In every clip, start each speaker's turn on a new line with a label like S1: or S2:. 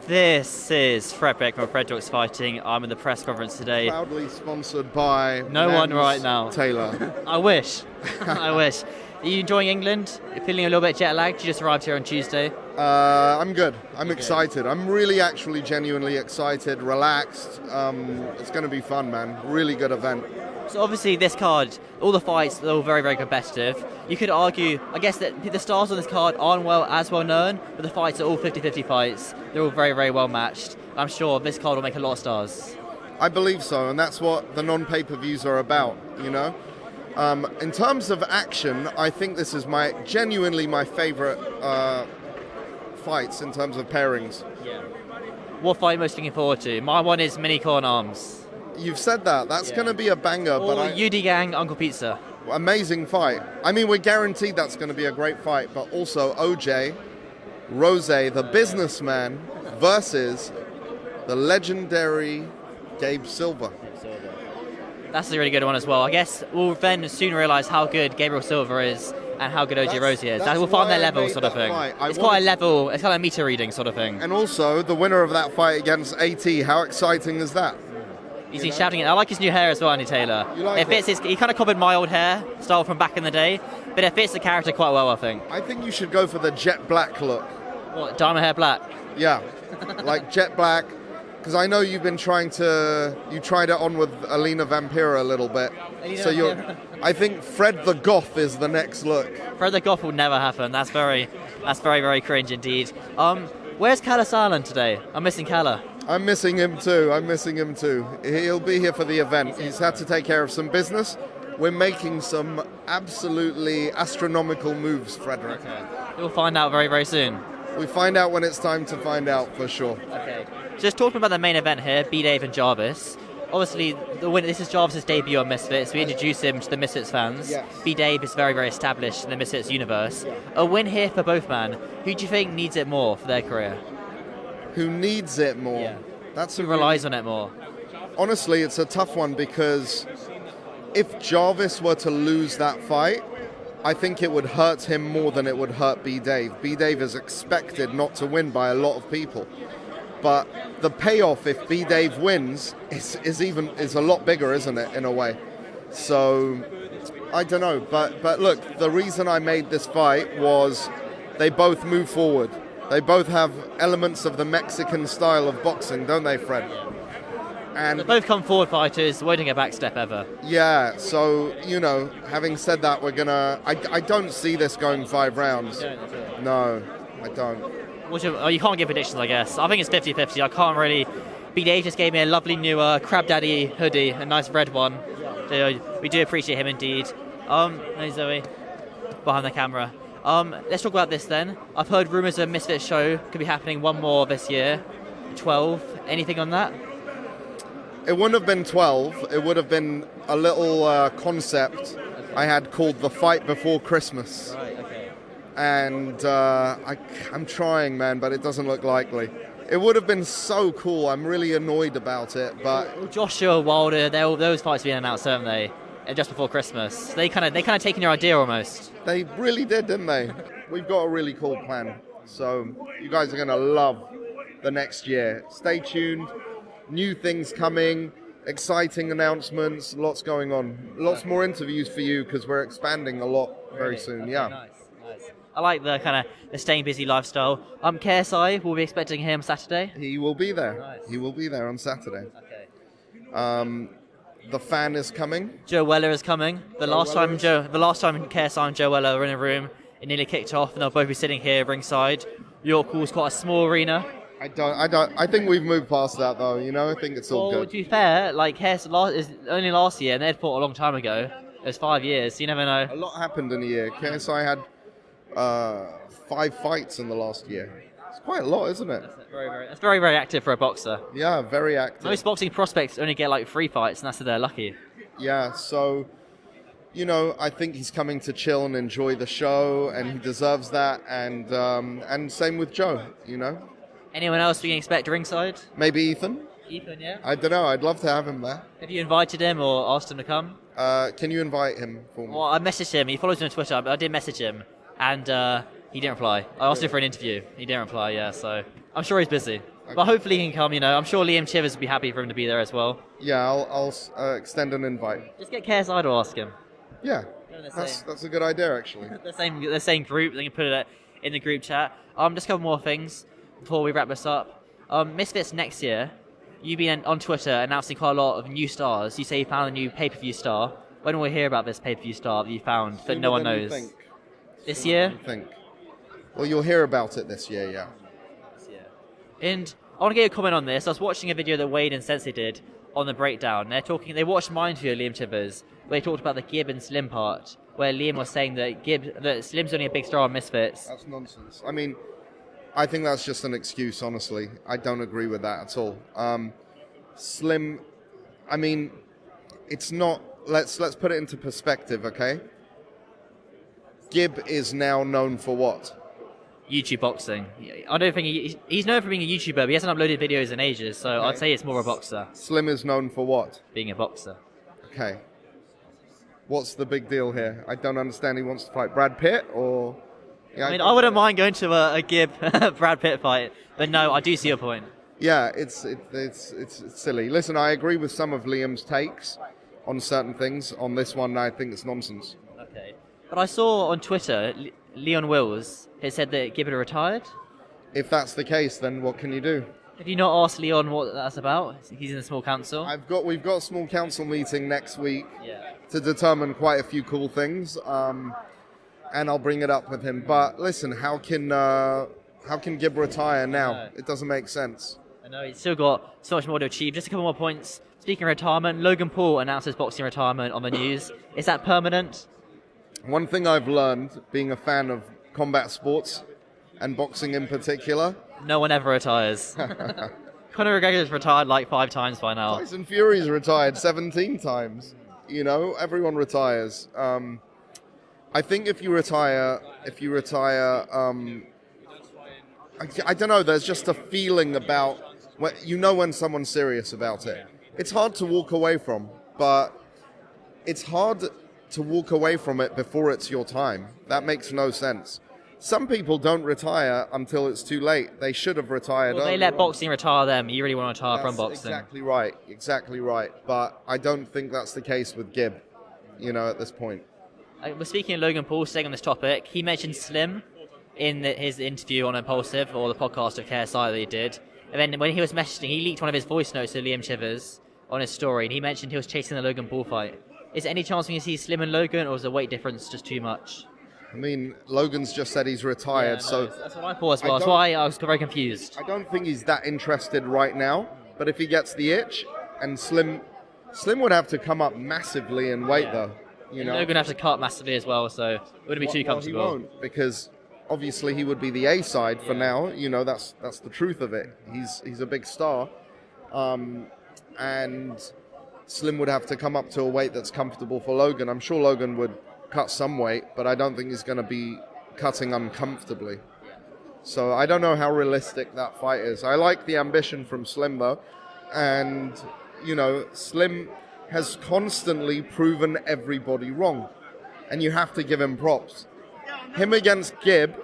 S1: This is Fred Beck from Fred Talks Fighting. I'm in the press conference today.
S2: Proudly sponsored by
S1: No
S2: Mams
S1: one right now.
S2: Taylor.
S1: I wish. I wish. Are you enjoying England? You're feeling a little bit jet lagged? You just arrived here on Tuesday.
S2: I'm good. I'm excited. I'm really actually genuinely excited, relaxed. It's going to be fun, man. Really good event.
S1: So obviously this card, all the fights are all very, very competitive. You could argue, I guess, that the stars on this card aren't as well known, but the fights are all 50-50 fights. They're all very, very well matched. I'm sure this card will make a lot of stars.
S2: I believe so, and that's what the non-pay-per-views are about, you know? In terms of action, I think this is genuinely my favorite fights in terms of pairings.
S1: Yeah. What fight are you most looking forward to? My one is Mini Corn Arms.
S2: You've said that. That's going to be a banger.
S1: Or UD Gang, Uncle Pizza.
S2: Amazing fight. I mean, we're guaranteed that's going to be a great fight, but also OJ, Rose, the businessman, versus the legendary Gabe Silva.
S1: That's a really good one as well. I guess we'll then soon realise how good Gabriel Silva is and how good OJ Rose is. We'll find their level sort of thing. It's quite a level, it's kind of meter reading sort of thing.
S2: And also, the winner of that fight against AT, how exciting is that?
S1: He's shouting it. I like his new hair as well, Andy Taylor.
S2: It
S1: fits he kind of copied my old hair style from back in the day, but it fits the character quite well, I think.
S2: I think you should go for the jet black look.
S1: What, dye my hair black?
S2: Yeah, like jet black. Because I know you tried it on with Alina Vampira a little bit. I think Fred the Goth is the next look.
S1: Fred the Goth will never happen. That's very, very cringe indeed. Where's Calla Silent today? I'm missing Calla.
S2: I'm missing him too. He'll be here for the event. He's had to take care of some business. We're making some absolutely astronomical moves, Frederick.
S1: Okay. We'll find out very, very soon.
S2: We find out when it's time to find out, for sure.
S1: Okay. Just talking about the main event here, B-Dave and Jarvis. Obviously, this is Jarvis' debut on Misfits. We introduce him to the Misfits fans.
S2: Yes.
S1: B-Dave is very, very established in the Misfits universe. Yeah. A win here for both men. Who do you think needs it more for their career?
S2: Who needs it more?
S1: Yeah. Who relies on it more?
S2: Honestly, it's a tough one because if Jarvis were to lose that fight, I think it would hurt him more than it would hurt B-Dave. B-Dave is expected not to win by a lot of people. But the payoff if B-Dave wins is a lot bigger, isn't it, in a way? So, I don't know. But look, the reason I made this fight was they both move forward. They both have elements of the Mexican style of boxing, don't they, Fred?
S1: And they both come forward fighters, won't a back step ever.
S2: Yeah, so, having said that, we're going to... I don't see this going 5 rounds. No, I don't.
S1: You can't give predictions, I guess. I think it's 50-50. I can't really... B-Dave just gave me a lovely new Crab Daddy hoodie, a nice red one. So we do appreciate him indeed. Hey Zoe, behind the camera. Let's talk about this then. I've heard rumours of a Misfits show could be happening one more this year. 12. Anything on that?
S2: It wouldn't have been 12. It would have been a little concept I had called The Fight Before Christmas.
S1: Right, okay.
S2: And I'm trying, man, but it doesn't look likely. It would have been so cool. I'm really annoyed about it, but...
S1: Joshua, Wilder, those fights being announced, haven't they? Just before Christmas. They kind of taken your idea almost.
S2: They really did, didn't they? We've got a really cool plan. So you guys are going to love the next year. Stay tuned. New things coming. Exciting announcements. Lots going on. Lots more interviews for you because we're expanding a lot very soon. Yeah.
S1: Nice. I like the kind of the staying busy lifestyle. KSI, we'll be expecting him Saturday.
S2: He will be there.
S1: Nice.
S2: He will be there on Saturday.
S1: Okay.
S2: The fan is coming.
S1: Joe Weller is coming. The last time KSI and Joe Weller were in a room, it nearly kicked off, and they'll both be sitting here ringside. York Hall's quite a small arena.
S2: I think we've moved past that though. I think it's all good.
S1: To be fair, KSI is only last year, and they'd fought a long time ago. It was 5 years, so you never know.
S2: A lot happened in a year. KSI had 5 fights in the last year. It's quite a lot, isn't it?
S1: That's very, very active for a boxer.
S2: Yeah, very active.
S1: Most boxing prospects only get 3 fights, and that's if they're lucky.
S2: Yeah, so, I think he's coming to chill and enjoy the show, and he deserves that, and same with Joe,
S1: Anyone else we can expect ringside?
S2: Maybe Ethan?
S1: Ethan, yeah?
S2: I don't know, I'd love to have him there.
S1: Have you invited him or asked him to come?
S2: Can you invite him for me?
S1: Well, I messaged him. He follows me on Twitter, but I did message him, and he didn't reply. I asked him for an interview. He didn't reply, yeah, so I'm sure he's busy. But hopefully he can come, I'm sure Liam Chivers would be happy for him to be there as well.
S2: Yeah, I'll extend an invite.
S1: Just get KSI to ask him.
S2: Yeah, that's a good idea, actually.
S1: the same group, they can put it in the group chat. Just a couple more things before we wrap this up. Misfits next year, you've been on Twitter announcing quite a lot of new stars. You say you found a new pay-per-view star. When will we hear about this pay-per-view star that you found that no one knows? This year?
S2: Well, you'll hear about it this year, yeah.
S1: And I want to get a comment on this. I was watching a video that Wade and Sensei did on the breakdown. They watched my interview of Liam Chivers, where they talked about the Gib and Slim part, where Liam was saying that Slim's only a big star on Misfits.
S2: That's nonsense. I mean, I think that's just an excuse, honestly. I don't agree with that at all. Slim, I mean, it's not... Let's put it into perspective, okay? Gib is now known for what?
S1: YouTube boxing. I don't think he's known for being a YouTuber, but he hasn't uploaded videos in ages, so okay. I'd say it's more a boxer.
S2: Slim is known for what?
S1: Being a boxer.
S2: Okay. What's the big deal here? I don't understand. He wants to fight Brad Pitt, or... Yeah,
S1: I wouldn't mind going to a Gib Brad Pitt fight, but no, I do see your point.
S2: Yeah, it's silly. Listen, I agree with some of Liam's takes on certain things. On this one, I think it's nonsense.
S1: Okay. But I saw on Twitter, Leon Wills has said that Gib had retired.
S2: If that's the case, then what can you do?
S1: Have you not asked Leon what that's about? He's in the small council.
S2: We've got a small council meeting next week to determine quite a few cool things, and I'll bring it up with him. But listen, how can Gib retire now? It doesn't make sense.
S1: I know he's still got so much more to achieve. Just a couple more points. Speaking of retirement, Logan Paul announced his boxing retirement on the news. Is that permanent?
S2: One thing I've learned, being a fan of combat sports, and boxing in particular...
S1: No one ever retires. Conor McGregor's retired like 5 times by now.
S2: Tyson Fury's retired 17 times. Everyone retires. I think if you retire, I don't know, there's just a feeling about... when someone's serious about it. It's hard to walk away from, but it's hard to walk away from it before it's your time. That makes no sense. Some people don't retire until it's too late. They should have retired.
S1: Well, they let boxing retire them. You really want to retire from boxing.
S2: Exactly right. But I don't think that's the case with Gib, at this point.
S1: We're speaking of Logan Paul, staying on this topic. He mentioned Slim in his interview on Impulsive, or the podcast of KSI that he did. And then when he was messaging, he leaked one of his voice notes to Liam Chivers on his story, and he mentioned he was chasing the Logan Paul fight. Is there any chance we can see Slim and Logan, or is the weight difference just too much?
S2: I mean, Logan's just said he's retired, so...
S1: That's what I thought as well. That's why I was very confused.
S2: I don't think he's that interested right now, but if he gets the itch, and Slim would have to come up massively in weight, though.
S1: Logan would have to cut massively as well, so it wouldn't be too comfortable.
S2: He won't, because obviously he would be the A side for now. That's the truth of it. He's a big star, and Slim would have to come up to a weight that's comfortable for Logan. I'm sure Logan would cut some weight, but I don't think he's going to be cutting uncomfortably. So I don't know how realistic that fight is. I like the ambition from Slim, though, and Slim has constantly proven everybody wrong, and you have to give him props. Him against Gib,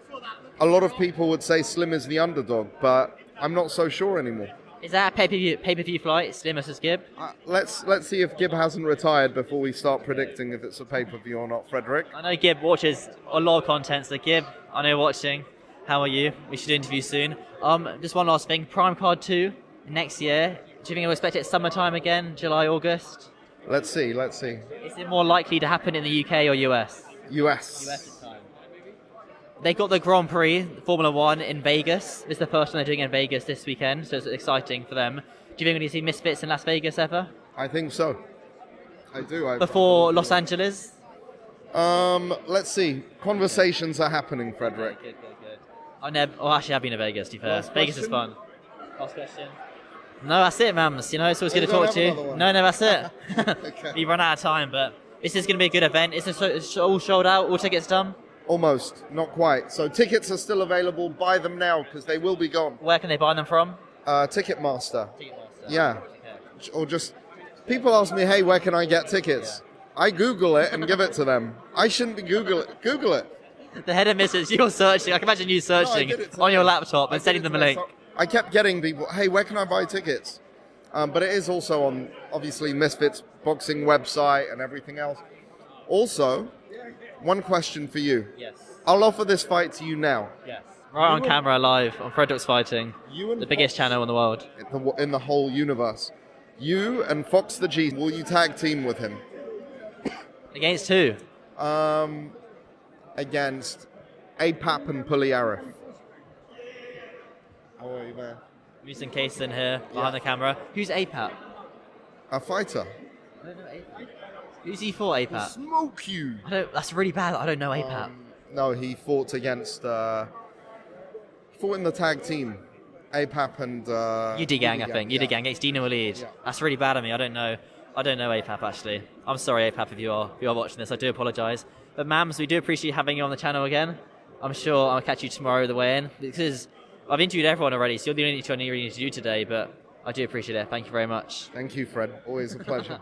S2: a lot of people would say Slim is the underdog, but I'm not so sure anymore.
S1: Is that a pay-per-view fight, Slim versus Gib?
S2: Let's see if Gib hasn't retired before we start predicting if it's a pay-per-view or not, Frederick.
S1: I know Gib watches a lot of content, so Gib, I know you're watching. How are you? We should interview soon. Just one last thing. Prime Card 2 next year. Do you think we'll expect it summertime again, July, August?
S2: Let's see.
S1: Is it more likely to happen in the UK or US?
S2: US
S1: this time. They got the Grand Prix, Formula 1 in Vegas. This is the first one they're doing in Vegas this weekend, so it's exciting for them. Do you think we're going to see Misfits in Las Vegas ever?
S2: I think so. I do.
S1: Before Los Angeles?
S2: Let's see. Conversations are happening, Frederick.
S1: Good. Actually, I've been to Vegas, to be fair. Vegas is fun. Last question. No, that's it, Mams. It's always good to talk to you. No, that's it. Okay. We run out of time, but this is going to be a good event. It's all sold out, all tickets done?
S2: Almost, not quite. So tickets are still available. Buy them now, because they will be gone.
S1: Where can they buy them from?
S2: Ticketmaster. Yeah. Okay. Or just, people ask me, hey, where can I get tickets? Yeah. I Google it and give it to them. I shouldn't be Google it.
S1: The head of Misfits, you're searching. I can imagine you searching on your laptop and sending them a link.
S2: I kept getting people, hey, where can I buy tickets? But it is also on, obviously, Misfits boxing website and everything else. Also, one question for you.
S1: Yes.
S2: I'll offer this fight to you now.
S1: Yes. Right on camera, live on Fred Beck's Fighting,
S2: You
S1: the biggest channel in the world.
S2: in the whole universe. You and Fox the G, will you tag team with him?
S1: Against who?
S2: Against APAP and Puliarif. How are you, man?
S1: Using Kaysen here behind the camera. Who's APAP?
S2: A fighter.
S1: I don't know APAP. Who's he for, APAP?
S2: Smoke you.
S1: That's really bad. I don't know APAP.
S2: No, he fought against. Fought in the tag team. APAP and.
S1: UD Gang, I think. UD Gang against Dino Walid.
S2: Yeah.
S1: That's really bad of me. I don't know APAP actually. I'm sorry, APAP, if you are watching this. I do apologise. But Mams, we do appreciate having you on the channel again. I'm sure I'll catch you tomorrow the way in, because I've interviewed everyone already, so you're the only one you really need to do today. But I do appreciate it. Thank you very much.
S2: Thank you, Fred. Always a pleasure.